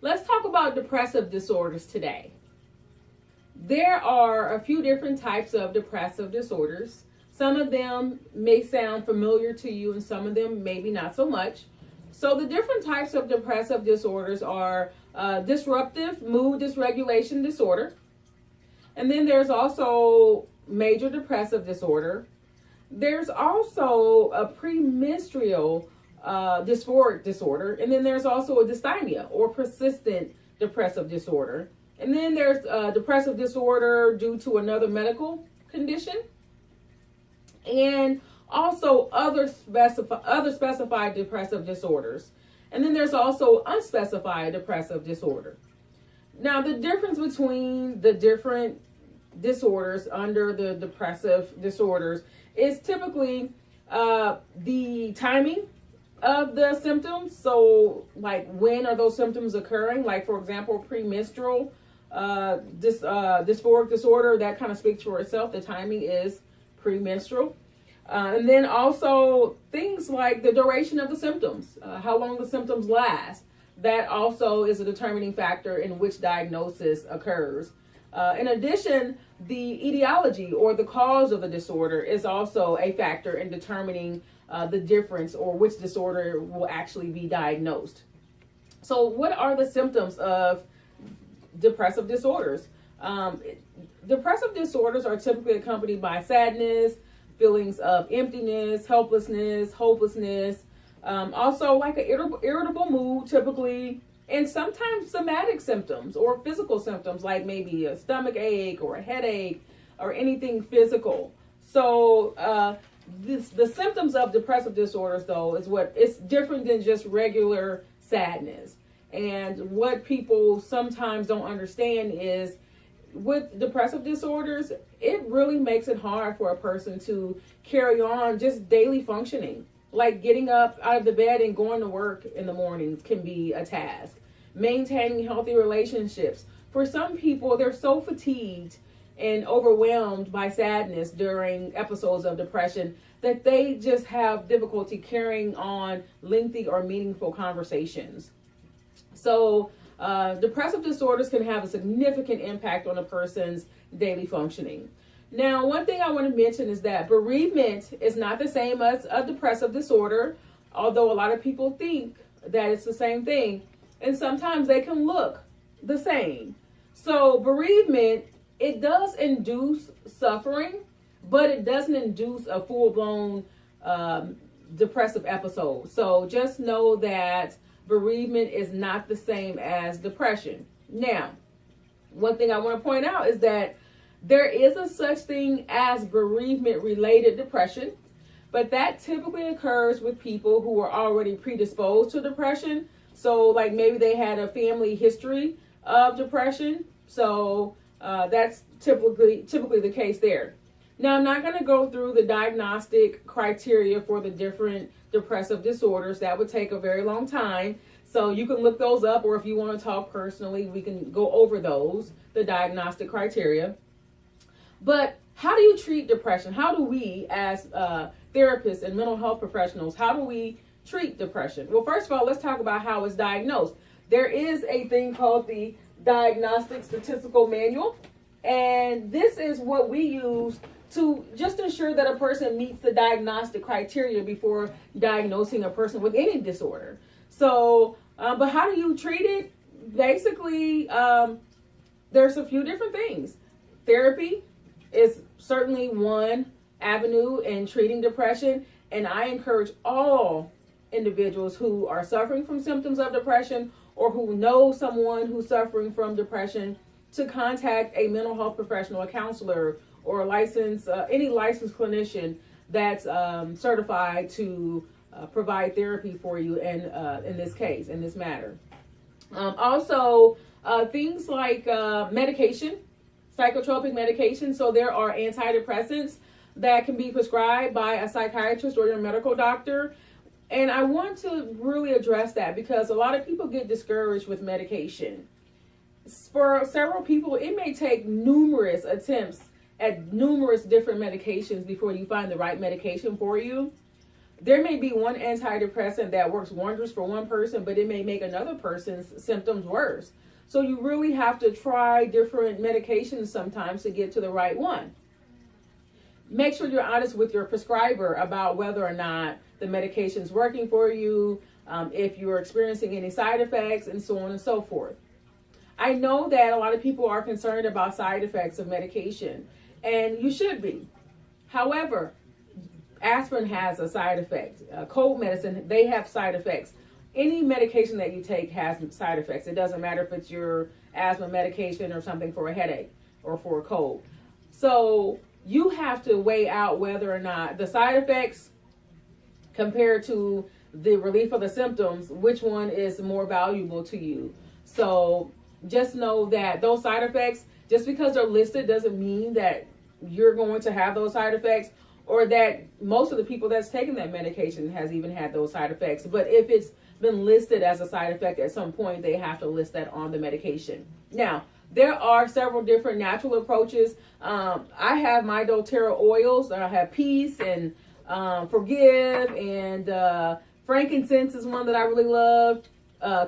Let's talk about depressive disorders today. There are a few different types of depressive disorders. Some of them may sound familiar to you and some of them maybe not so much. So the different types of depressive disorders are disruptive mood dysregulation disorder. And then there's also major depressive disorder. There's also a premenstrual dysphoric disorder. And then there's also a dysthymia or persistent depressive disorder. And then there's depressive disorder due to another medical condition. And also other specified depressive disorders. And then there's also unspecified depressive disorder. Now, the difference between the different disorders under the depressive disorders is typically the timing of the symptoms. So, like, when are those symptoms occurring? Like, for example, premenstrual dysphoric disorder, that kind of speaks for itself. The timing is premenstrual. And then also things like the duration of the symptoms, how long the symptoms last. That also is a determining factor in which diagnosis occurs. In addition, the etiology or the cause of the disorder is also a factor in determining the difference or which disorder will actually be diagnosed. So what are the symptoms of depressive disorders? Depressive disorders are typically accompanied by sadness, feelings of emptiness, helplessness, hopelessness, also like an irritable mood typically, and sometimes somatic symptoms or physical symptoms like maybe a stomach ache or a headache or anything physical. So the symptoms of depressive disorders, though, is what it's different than just regular sadness. And what people sometimes don't understand is with depressive disorders, it really makes it hard for a person to carry on just daily functioning. Like getting up out of the bed and going to work in the mornings can be a task. Maintaining healthy relationships. For some people, they're so fatigued and overwhelmed by sadness during episodes of depression that they just have difficulty carrying on lengthy or meaningful conversations. So depressive disorders can have a significant impact on a person's daily functioning. Now, one thing I want to mention is that bereavement is not the same as a depressive disorder, although a lot of people think that it's the same thing, and sometimes they can look the same. So bereavement, it does induce suffering, but it doesn't induce a full-blown depressive episode. So just know that bereavement is not the same as depression. Now, one thing I want to point out is that there is a such thing as bereavement-related depression, but that typically occurs with people who are already predisposed to depression. So, like maybe they had a family history of depression. So that's typically the case there. Now, I'm not going to go through the diagnostic criteria for the different depressive disorders. That would take a very long time. So you can look those up, or if you want to talk personally, we can go over those, the diagnostic criteria. But how do you treat depression? How do we, as therapists and mental health professionals, how do we treat depression? Well, first of all, let's talk about how it's diagnosed. There is a thing called the Diagnostic Statistical Manual, and this is what we use to just ensure that a person meets the diagnostic criteria before diagnosing a person with any disorder. So, but how do you treat it? Basically, there's a few different things. Therapy is certainly one avenue in treating depression, and I encourage all individuals who are suffering from symptoms of depression or who know someone who's suffering from depression to contact a mental health professional, a counselor, or any licensed clinician that's certified to provide therapy for you in this case, in this matter. Also, things like medication, psychotropic medication. So there are antidepressants that can be prescribed by a psychiatrist or your medical doctor. And I want to really address that because a lot of people get discouraged with medication. For several people, it may take numerous attempts at numerous different medications before you find the right medication for you. There may be one antidepressant that works wonders for one person, but it may make another person's symptoms worse. So you really have to try different medications sometimes to get to the right one. Make sure you're honest with your prescriber about whether or not the medication is working for you, if you're experiencing any side effects, and so on and so forth. I know that a lot of people are concerned about side effects of medication, and you should be. However, aspirin has a side effect. Cold medicine, they have side effects. Any medication that you take has side effects. It doesn't matter if it's your asthma medication or something for a headache or for a cold. So you have to weigh out whether or not the side effects compared to the relief of the symptoms, which one is more valuable to you. So just know that those side effects, just because they're listed doesn't mean that you're going to have those side effects, or that most of the people that's taking that medication has even had those side effects. But if it's been listed as a side effect at some point, they have to list that on the medication. Now, there are several different natural approaches. I have my doTERRA oils. I have Peace and Forgive, and frankincense is one that I really love.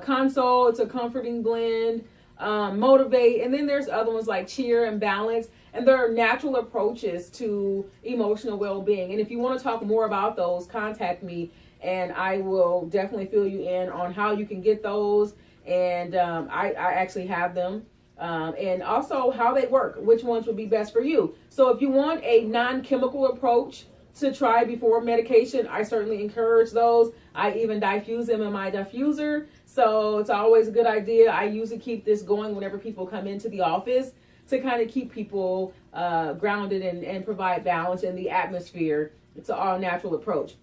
Console, it's a comforting blend. Motivate, and then there's other ones like Cheer and Balance, and there are natural approaches to emotional well-being. And if you want to talk more about those, contact me, and I will definitely fill you in on how you can get those. And I actually have them, and also how they work, which ones would be best for you. So if you want a non-chemical approach to try before medication, I certainly encourage those. I even diffuse them in my diffuser, so it's always a good idea. I usually keep this going whenever people come into the office to kind of keep people grounded and provide balance in the atmosphere. It's an all-natural approach.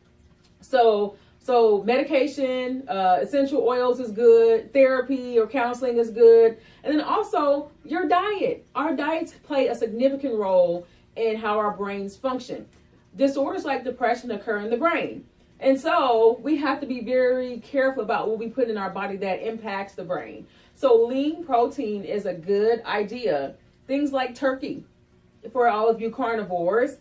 So medication, essential oils is good, therapy or counseling is good, and then also your diet. Our diets play a significant role in how our brains function. Disorders like depression occur in the brain. And so we have to be very careful about what we put in our body that impacts the brain. So lean protein is a good idea. Things like turkey, for all of you carnivores.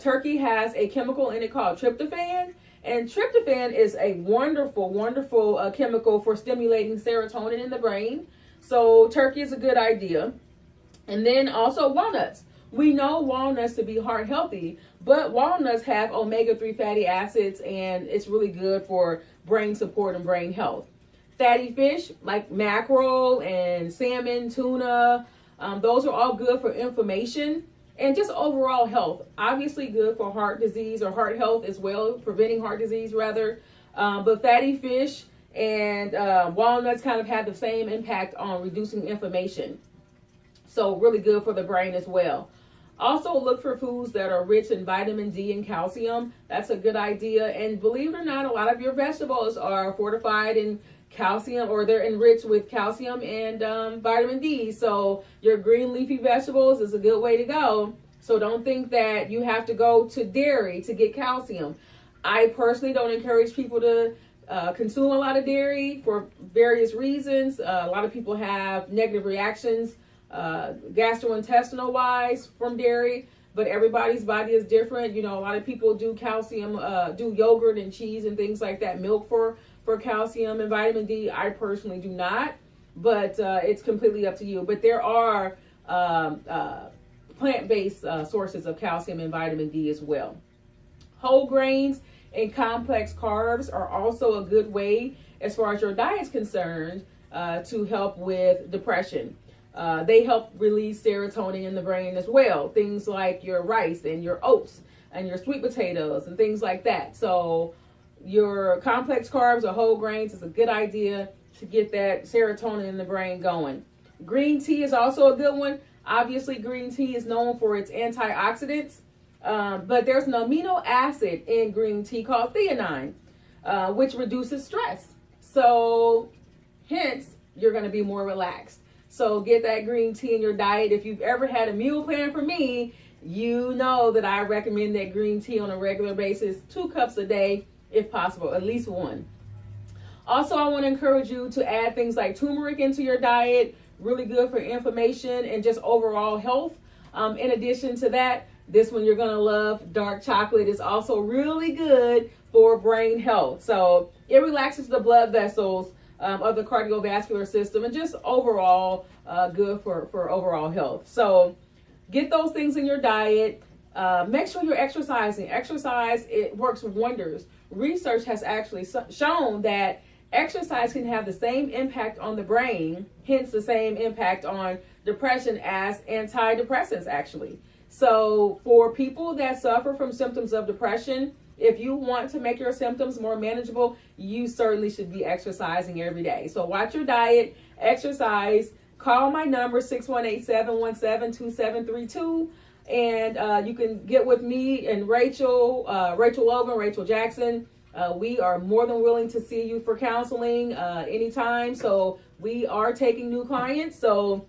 Turkey has a chemical in it called tryptophan. And tryptophan is a wonderful, wonderful chemical for stimulating serotonin in the brain. So turkey is a good idea. And then also walnuts. We know walnuts to be heart healthy, but walnuts have omega-3 fatty acids, and it's really good for brain support and brain health. Fatty fish like mackerel and salmon, tuna, those are all good for inflammation and just overall health. Obviously good for heart disease or heart health as well, preventing heart disease rather. But fatty fish and walnuts kind of have the same impact on reducing inflammation. So really good for the brain as well. Also look for foods that are rich in vitamin D and calcium. That's a good idea. And believe it or not, a lot of your vegetables are fortified in calcium, or they're enriched with calcium and vitamin D. So your green leafy vegetables is a good way to go. So don't think that you have to go to dairy to get calcium. I personally don't encourage people to consume a lot of dairy for various reasons. A lot of people have negative reactions gastrointestinal wise from dairy, but everybody's body is different. You know, a lot of people do calcium, do yogurt and cheese and things like that, milk for calcium and vitamin D. I personally do not, but it's completely up to you. But there are plant-based sources of calcium and vitamin D as well. Whole grains and complex carbs are also a good way, as far as your diet is concerned, to help with depression. They help release serotonin in the brain as well. Things like your rice and your oats and your sweet potatoes and things like that. So your complex carbs or whole grains is a good idea to get that serotonin in the brain going. Green tea is also a good one. Obviously, green tea is known for its antioxidants, but there's an amino acid in green tea called theanine, which reduces stress. So hence, you're going to be more relaxed. So get that green tea in your diet. If you've ever had a meal plan from me, you know that I recommend that green tea on a regular basis, 2 cups a day, if possible, at least 1. Also, I want to encourage you to add things like turmeric into your diet, really good for inflammation and just overall health. In addition to that, this one you're going to love, dark chocolate is also really good for brain health. So it relaxes the blood vessels of the cardiovascular system, and just overall good for overall health. So get those things in your diet. Make sure you're exercising. Exercise, it works wonders. Research has actually shown that exercise can have the same impact on the brain, hence the same impact on depression as antidepressants actually. So for people that suffer from symptoms of depression, if you want to make your symptoms more manageable, you certainly should be exercising every day. So watch your diet, exercise, call my number 618-717-2732. And you can get with me and Rachel Logan, Rachel Jackson. We are more than willing to see you for counseling anytime. So we are taking new clients. So,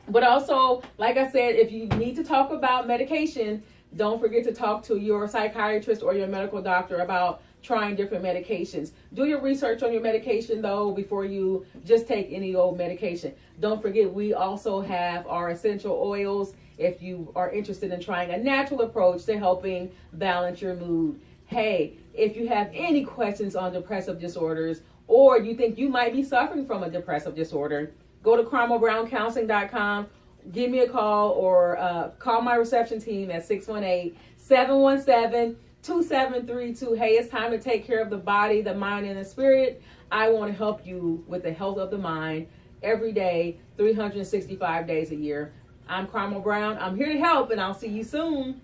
but also, like I said, if you need to talk about medication, don't forget to talk to your psychiatrist or your medical doctor about trying different medications. Do your research on your medication though before you just take any old medication. Don't forget, we also have our essential oils if you are interested in trying a natural approach to helping balance your mood. Hey, if you have any questions on depressive disorders, or you think you might be suffering from a depressive disorder, go to CarmelBrownCounseling.com, give me a call, or call my reception team at 618-717-2732. Hey, it's time to take care of the body, the mind, and the spirit. I want to help you with the health of the mind every day, 365 days a year. I'm Carmel Brown. I'm here to help, and I'll see you soon.